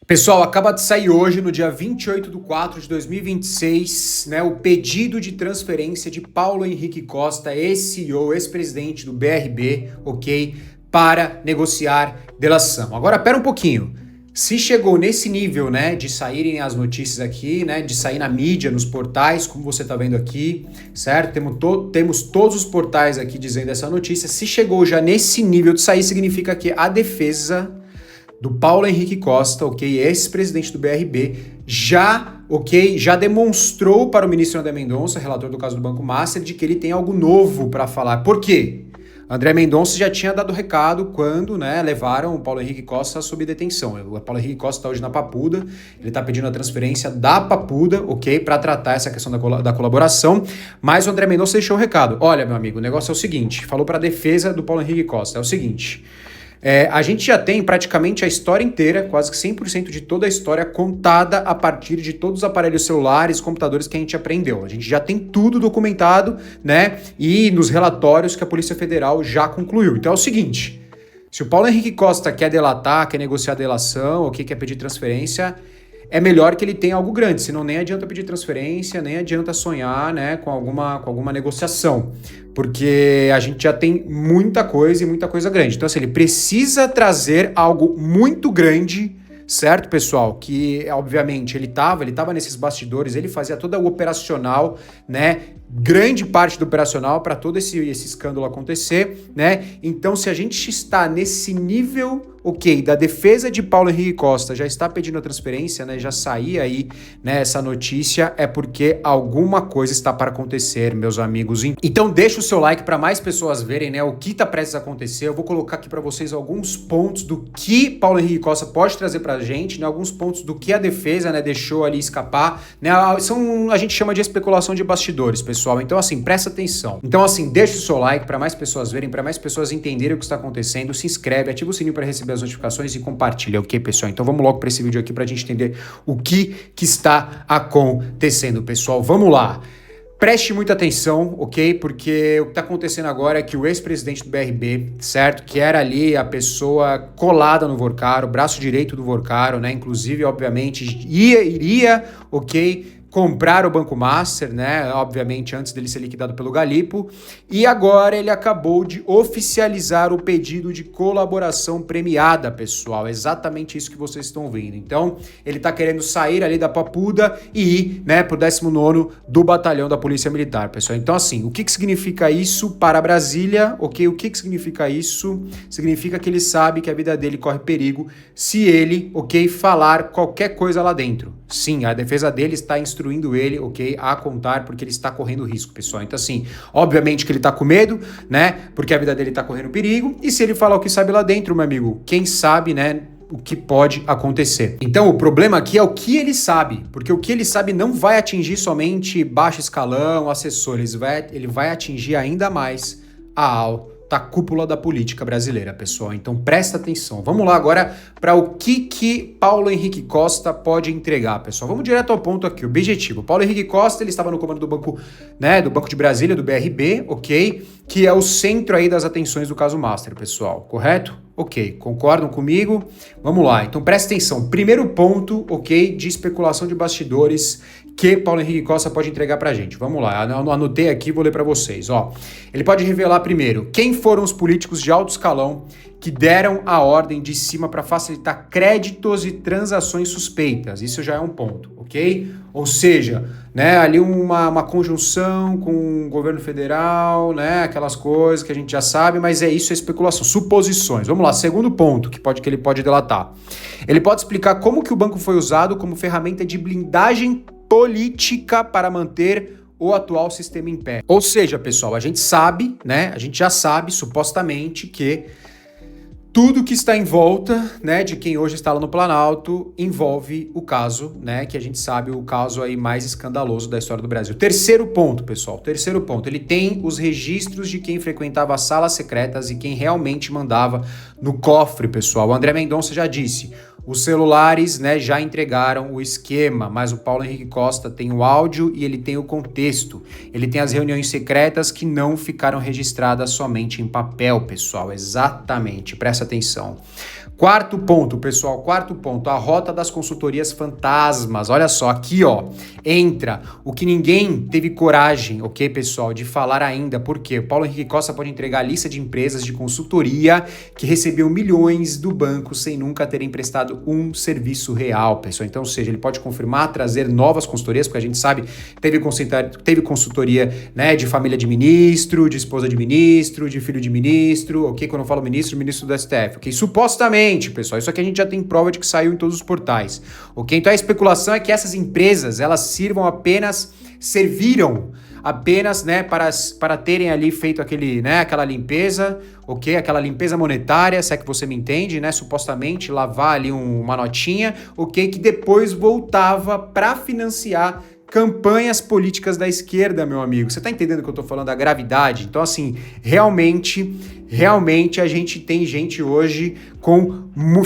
Pessoal, acaba de sair hoje, no dia 28/4/2026, né, o pedido de transferência de Paulo Henrique Costa, ex-CEO, ex-presidente do BRB, ok, para negociar delação. Agora, pera um pouquinho. Se chegou nesse nível, né, de saírem as notícias aqui, né, de sair na mídia, nos portais, como você tá vendo aqui, certo? Temos todos os portais aqui dizendo essa notícia. Se chegou já nesse nível de sair, significa que a defesa do Paulo Henrique Costa, ok, ex-presidente do BRB, já demonstrou para o ministro André Mendonça, relator do caso do Banco Master, de que ele tem algo novo para falar. Por quê? André Mendonça já tinha dado recado quando, né, levaram o Paulo Henrique Costa sob detenção. O Paulo Henrique Costa está hoje na Papuda, ele está pedindo a transferência da Papuda, ok, para tratar essa questão da colaboração, mas o André Mendonça deixou o recado. Olha, meu amigo, o negócio é o seguinte, falou para a defesa do Paulo Henrique Costa, é o seguinte... a gente já tem praticamente a história inteira, quase que 100% de toda a história contada a partir de todos os aparelhos celulares, computadores que a gente aprendeu. A gente já tem tudo documentado, né? E nos relatórios que a Polícia Federal já concluiu. Então é o seguinte, se o Paulo Henrique Costa quer delatar, quer negociar delação, ou quer pedir transferência, é melhor que ele tenha algo grande, senão nem adianta pedir transferência, nem adianta sonhar, né, com alguma negociação, porque a gente já tem muita coisa e muita coisa grande. Então, assim, ele precisa trazer algo muito grande, certo, pessoal? Que, obviamente, ele tava nesses bastidores, ele fazia todo o operacional, né, grande parte do operacional para todo esse escândalo acontecer, né? Então, se a gente está nesse nível, ok, da defesa de Paulo Henrique Costa já está pedindo a transferência, né? Já saía aí, né, essa notícia, é porque alguma coisa está para acontecer, meus amigos. Então, deixa o seu like para mais pessoas verem, né, o que está prestes a acontecer. Eu vou colocar aqui para vocês alguns pontos do que Paulo Henrique Costa pode trazer para a gente, né? Alguns pontos do que a defesa, né, deixou ali escapar, né? A gente chama de especulação de bastidores, pessoal. Então, assim, presta atenção. Então, assim, deixa o seu like para mais pessoas verem, para mais pessoas entenderem o que está acontecendo. Se inscreve, ativa o sininho para receber as notificações e compartilha, ok, pessoal? Então, vamos logo para esse vídeo aqui para a gente entender o que está acontecendo, pessoal. Vamos lá. Preste muita atenção, ok? Porque o que está acontecendo agora é que o ex-presidente do BRB, certo? Que era ali a pessoa colada no Vorcaro, o braço direito do Vorcaro, né? Inclusive, obviamente, iria, ok, comprar o Banco Master, né? Obviamente, antes dele ser liquidado pelo Galipo. E agora ele acabou de oficializar o pedido de colaboração premiada, pessoal. Exatamente isso que vocês estão vendo. Então, ele tá querendo sair ali da Papuda e ir, né, pro 19º do Batalhão da Polícia Militar, pessoal. Então, assim, o que significa isso para Brasília? Ok, o que significa isso? Significa que ele sabe que a vida dele corre perigo se ele, ok, falar qualquer coisa lá dentro. Sim, a defesa dele está instruindo ele, ok, a contar, porque ele está correndo risco, pessoal. Então, assim, obviamente que ele tá com medo, né, porque a vida dele tá correndo perigo, e se ele falar o que sabe lá dentro, meu amigo, quem sabe, né, o que pode acontecer. Então, o problema aqui é o que ele sabe, porque o que ele sabe não vai atingir somente baixo escalão, assessores, ele vai atingir ainda mais a alta cúpula da política brasileira, pessoal. Então presta atenção. Vamos lá agora para o que Paulo Henrique Costa pode entregar, pessoal. Vamos direto ao ponto aqui. O objetivo. Paulo Henrique Costa, ele estava no comando do banco, né, do Banco de Brasília, do BRB, ok? Que é o centro aí das atenções do caso Master, pessoal. Correto? Ok. Concordam comigo? Vamos lá. Então presta atenção. Primeiro ponto, ok, de especulação de bastidores que Paulo Henrique Costa pode entregar pra gente. Vamos lá, eu anotei aqui, vou ler pra vocês. Ó, ele pode revelar primeiro quem foram os políticos de alto escalão que deram a ordem de cima para facilitar créditos e transações suspeitas. Isso já é um ponto, ok? Ou seja, né, ali uma conjunção com o governo federal, né, aquelas coisas que a gente já sabe, mas é isso, é especulação, suposições. Vamos lá, segundo ponto que ele pode delatar. Ele pode explicar como que o banco foi usado como ferramenta de blindagem política para manter o atual sistema em pé. Ou seja, pessoal, a gente sabe, né? A gente já sabe, supostamente, que tudo que está em volta, né, de quem hoje está lá no Planalto envolve o caso, né, que a gente sabe o caso aí mais escandaloso da história do Brasil. Terceiro ponto, pessoal, terceiro ponto, ele tem os registros de quem frequentava as salas secretas e quem realmente mandava no cofre, pessoal. O André Mendonça já disse, os celulares, né, já entregaram o esquema, mas o Paulo Henrique Costa tem o áudio e ele tem o contexto. Ele tem as reuniões secretas que não ficaram registradas somente em papel, pessoal. Exatamente, presta atenção. Quarto ponto, pessoal, quarto ponto, a rota das consultorias fantasmas. Olha só, aqui ó, entra o que ninguém teve coragem, ok, pessoal, de falar ainda. Por quê? O Paulo Henrique Costa pode entregar a lista de empresas de consultoria que recebeu milhões do banco sem nunca terem prestado um serviço real, pessoal. Então, ou seja, ele pode confirmar, trazer novas consultorias, porque a gente sabe, teve consultoria, né, de família de ministro, de esposa de ministro, de filho de ministro, ok? Quando eu falo ministro, ministro do STF, ok? Supostamente, pessoal, isso aqui a gente já tem prova de que saiu em todos os portais, ok? Então a especulação é que essas empresas, elas serviram apenas, né, para terem ali feito aquela limpeza, ok? Aquela limpeza monetária, se é que você me entende, né? Supostamente lavar ali uma notinha, ok? Que depois voltava para financiar campanhas políticas da esquerda, meu amigo. Você tá entendendo que eu tô falando da gravidade? Então, assim, realmente a gente tem gente hoje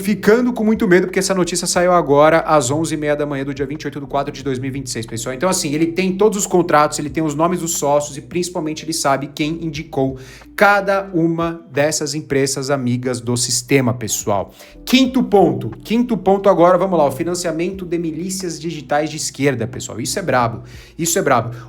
ficando com muito medo, porque essa notícia saiu agora às 11h30 da manhã do dia 28/4/2026, pessoal. Então, assim, ele tem todos os contratos, ele tem os nomes dos sócios e principalmente ele sabe quem indicou cada uma dessas empresas amigas do sistema, pessoal. Quinto ponto agora, vamos lá, o financiamento de milícias digitais de esquerda, pessoal. Isso é brabo.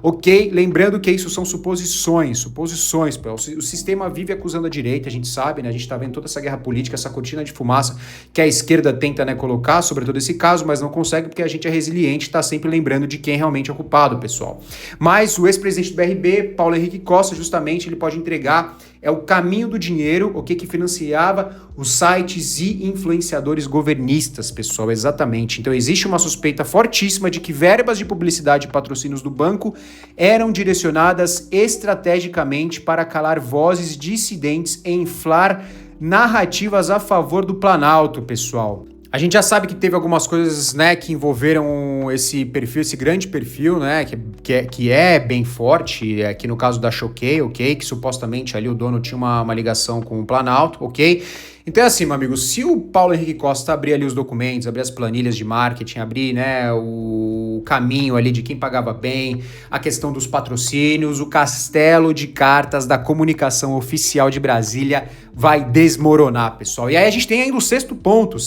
Ok? Lembrando que isso são suposições, pessoal. O sistema vive acusando a direita, a gente sabe, né? A gente tá vendo toda essa guerra política, essa cortina de fumaça que a esquerda tenta, né, colocar sobre todo esse caso, mas não consegue porque a gente é resiliente, tá sempre lembrando de quem realmente é culpado, pessoal. Mas o ex-presidente do BRB, Paulo Henrique Costa, justamente, ele pode entregar o caminho do dinheiro, ok, que financiava os sites e influenciadores governistas, pessoal, exatamente. Então existe uma suspeita fortíssima de que verbas de publicidade e patrocínios do banco eram direcionadas estrategicamente para calar vozes dissidentes e inflar narrativas a favor do Planalto, pessoal. A gente já sabe que teve algumas coisas, né, que envolveram esse perfil, esse grande perfil, né, que é bem forte, aqui no caso da Choquei, ok, que supostamente ali o dono tinha uma ligação com o Planalto, ok? Então é assim, meu amigo, se o Paulo Henrique Costa abrir ali os documentos, abrir as planilhas de marketing, abrir, né, o caminho ali de quem pagava bem, a questão dos patrocínios, o castelo de cartas da comunicação oficial de Brasília vai desmoronar, pessoal. E aí a gente tem ainda o sexto ponto,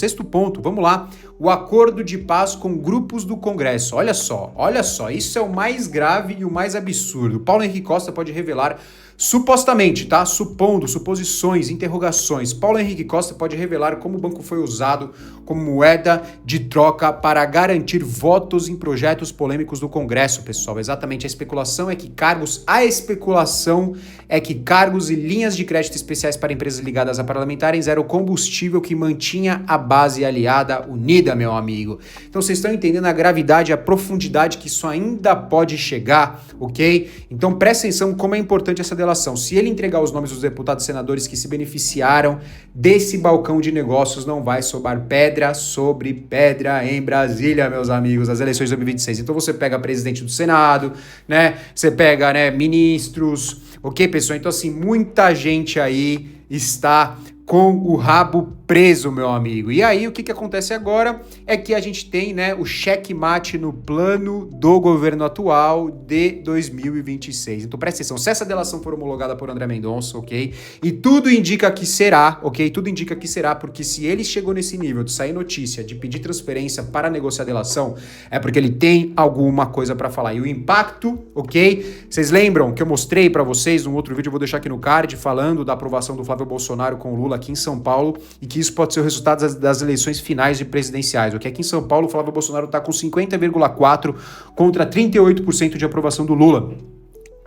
vamos lá, o acordo de paz com grupos do Congresso. Olha só, isso é o mais grave e o mais absurdo. Paulo Henrique Costa pode revelar supostamente, tá? Suposições, interrogações. Paulo Henrique Costa pode revelar como o banco foi usado como moeda de troca para garantir votos em projetos polêmicos do Congresso, pessoal. Exatamente, a especulação é que cargos e linhas de crédito especiais para empresas ligadas a parlamentares era o combustível que mantinha a base aliada unida, meu amigo. Então vocês estão entendendo a gravidade, a profundidade que isso ainda pode chegar, ok? Então presta atenção como é importante essa delação. Se ele entregar os nomes dos deputados e senadores que se beneficiaram desse balcão de negócios, não vai sobrar pedra sobre pedra em Brasília, meus amigos, as eleições de 2026. Então você pega presidente do Senado, né? Você pega, né, ministros, ok, pessoal? Então, assim, muita gente aí está com o rabo preso, meu amigo. E aí, o que acontece agora é que a gente tem, né, o checkmate no plano do governo atual de 2026. Então, presta atenção, se essa delação for homologada por André Mendonça, ok? E tudo indica que será, ok? Tudo indica que será, porque se ele chegou nesse nível de sair notícia, de pedir transferência para negociar a delação, é porque ele tem alguma coisa para falar. E o impacto, ok? Vocês lembram que eu mostrei para vocês num outro vídeo, eu vou deixar aqui no card, falando da aprovação do Flávio Bolsonaro com o Lula aqui em São Paulo, e que isso pode ser o resultado das eleições finais e presidenciais. Ok? Aqui em São Paulo, o Flávio Bolsonaro está com 50,4% contra 38% de aprovação do Lula.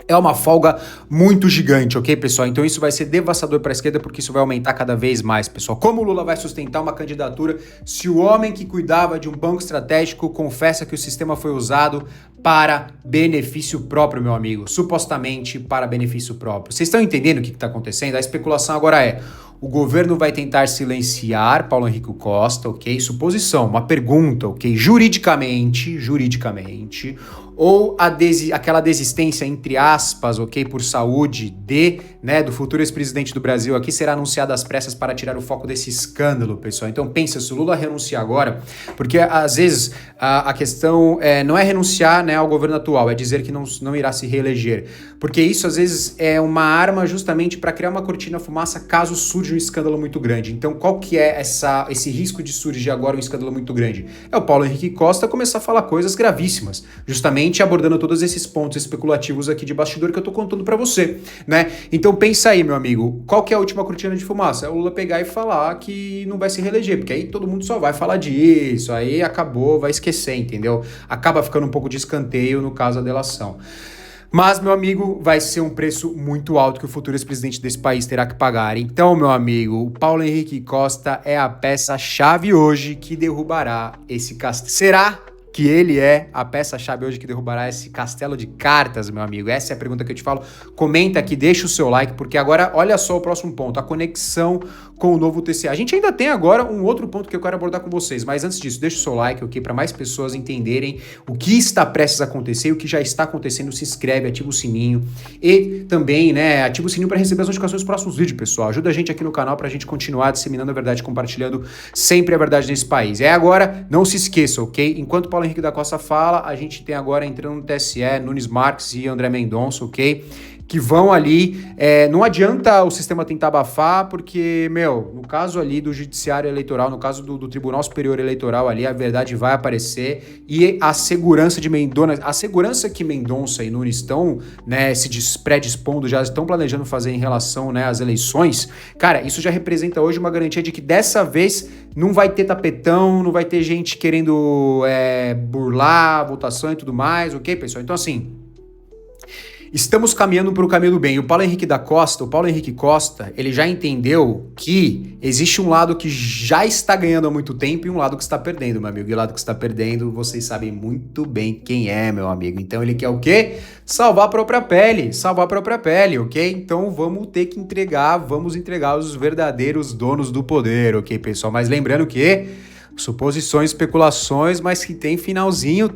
É uma folga muito gigante, ok, pessoal? Então isso vai ser devastador para a esquerda, porque isso vai aumentar cada vez mais, pessoal. Como o Lula vai sustentar uma candidatura se o homem que cuidava de um banco estratégico confessa que o sistema foi usado para benefício próprio, meu amigo? Supostamente para benefício próprio. Vocês estão entendendo o que está acontecendo? A especulação agora é: o governo vai tentar silenciar Paulo Henrique Costa, ok? Suposição, uma pergunta, ok? Juridicamente, ou aquela desistência, entre aspas, ok, por saúde do futuro ex-presidente do Brasil aqui será anunciada às pressas para tirar o foco desse escândalo, pessoal. Então pensa, se o Lula renunciar agora, porque às vezes a questão não é renunciar, né, ao governo atual, é dizer que não irá se reeleger, porque isso às vezes é uma arma justamente para criar uma cortina fumaça caso surja um escândalo muito grande. Então qual que é esse risco de surgir agora um escândalo muito grande? É o Paulo Henrique Costa começar a falar coisas gravíssimas, justamente abordando todos esses pontos especulativos aqui de bastidor que eu tô contando para você, né? Então pensa aí, meu amigo, qual que é a última cortina de fumaça? É o Lula pegar e falar que não vai se reeleger, porque aí todo mundo só vai falar disso, aí acabou, vai esquecer, entendeu? Acaba ficando um pouco de escanteio no caso da delação. Mas, meu amigo, vai ser um preço muito alto que o futuro ex-presidente desse país terá que pagar. Então, meu amigo, o Paulo Henrique Costa é a peça-chave hoje que derrubará esse castelo. Será que ele é a peça-chave hoje que derrubará esse castelo de cartas, meu amigo? Essa é a pergunta que eu te falo. Comenta aqui, deixa o seu like, porque agora, olha só o próximo ponto, a conexão com o novo TCA. A gente ainda tem agora um outro ponto que eu quero abordar com vocês, mas antes disso, deixa o seu like, ok? Para mais pessoas entenderem o que está prestes a acontecer, o que já está acontecendo, se inscreve, ativa o sininho e também, né, ativa o sininho para receber as notificações dos próximos vídeos, pessoal. Ajuda a gente aqui no canal para a gente continuar disseminando a verdade, compartilhando sempre a verdade nesse país. Agora, não se esqueça, ok? Enquanto Paulo Henrique da Costa fala, a gente tem agora entrando no TSE, Nunes Marques e André Mendonça, ok? Que vão ali, não adianta o sistema tentar abafar, porque, no caso ali do Judiciário Eleitoral, no caso do Tribunal Superior Eleitoral ali, a verdade vai aparecer e a segurança de Mendonça, a segurança que Mendonça e Nunes estão, né, se predispondo, já estão planejando fazer em relação, né, às eleições, cara, isso já representa hoje uma garantia de que dessa vez não vai ter tapetão, não vai ter gente querendo burlar a votação e tudo mais, ok, pessoal? Então, assim, estamos caminhando para o caminho do bem. O Paulo Henrique Costa, ele já entendeu que existe um lado que já está ganhando há muito tempo e um lado que está perdendo, meu amigo. E o lado que está perdendo, vocês sabem muito bem quem é, meu amigo. Então ele quer o quê? Salvar a própria pele, ok? Então vamos entregar os verdadeiros donos do poder, ok, pessoal? Mas lembrando que suposições, especulações, mas que tem um finalzinho.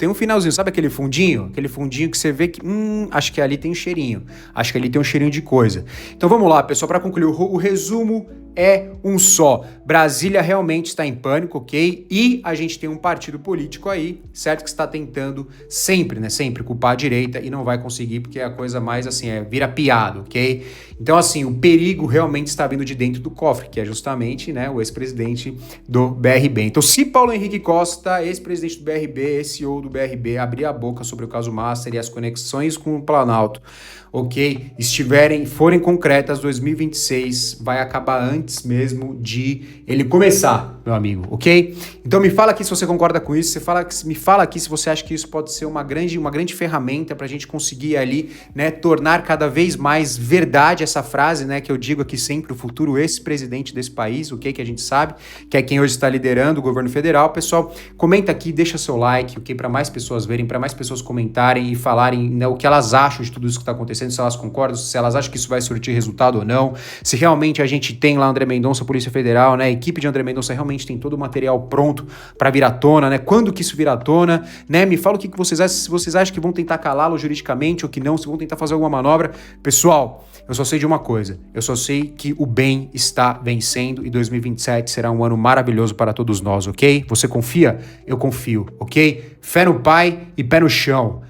Sabe aquele fundinho? Aquele fundinho que você vê que, acho que ali tem um cheirinho. Acho que ali tem um cheirinho de coisa. Então vamos lá, pessoal, para concluir, o resumo é um só. Brasília realmente está em pânico, ok? E a gente tem um partido político aí, certo? Que está tentando sempre, né? Sempre culpar a direita e não vai conseguir, porque é a coisa mais assim, vira piada, ok? Então, assim, o perigo realmente está vindo de dentro do cofre, que é justamente, né, o ex-presidente do BRB. Então, se Paulo Henrique Costa, ex-presidente do BRB, CEO do BRB, abrir a boca sobre o caso Master e as conexões com o Planalto, ok, forem concretas, 2026 vai acabar antes mesmo de ele começar, meu amigo, ok? Então me fala aqui se você concorda com isso, me fala aqui se você acha que isso pode ser uma grande ferramenta para a gente conseguir ali, né, tornar cada vez mais verdade essa frase, né, que eu digo aqui sempre, o futuro ex-presidente desse país, ok, que a gente sabe, que é quem hoje está liderando o governo federal. Pessoal, comenta aqui, deixa seu like, ok, para mais pessoas verem, para mais pessoas comentarem e falarem, né, o que elas acham de tudo isso que está acontecendo, se elas concordam, se elas acham que isso vai surtir resultado ou não, se realmente a gente tem lá André Mendonça, Polícia Federal, né, a equipe de André Mendonça realmente tem todo o material pronto para vir à tona, né, quando que isso vir à tona, né, me fala o que vocês acham, se vocês acham que vão tentar calá-lo juridicamente ou que não, se vão tentar fazer alguma manobra. Pessoal, eu só sei de uma coisa, eu só sei que o bem está vencendo e 2027 será um ano maravilhoso para todos nós, ok? Você confia? Eu confio, ok? Fé no Pai e pé no chão.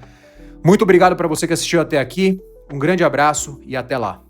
Muito obrigado para você que assistiu até aqui. Um grande abraço e até lá.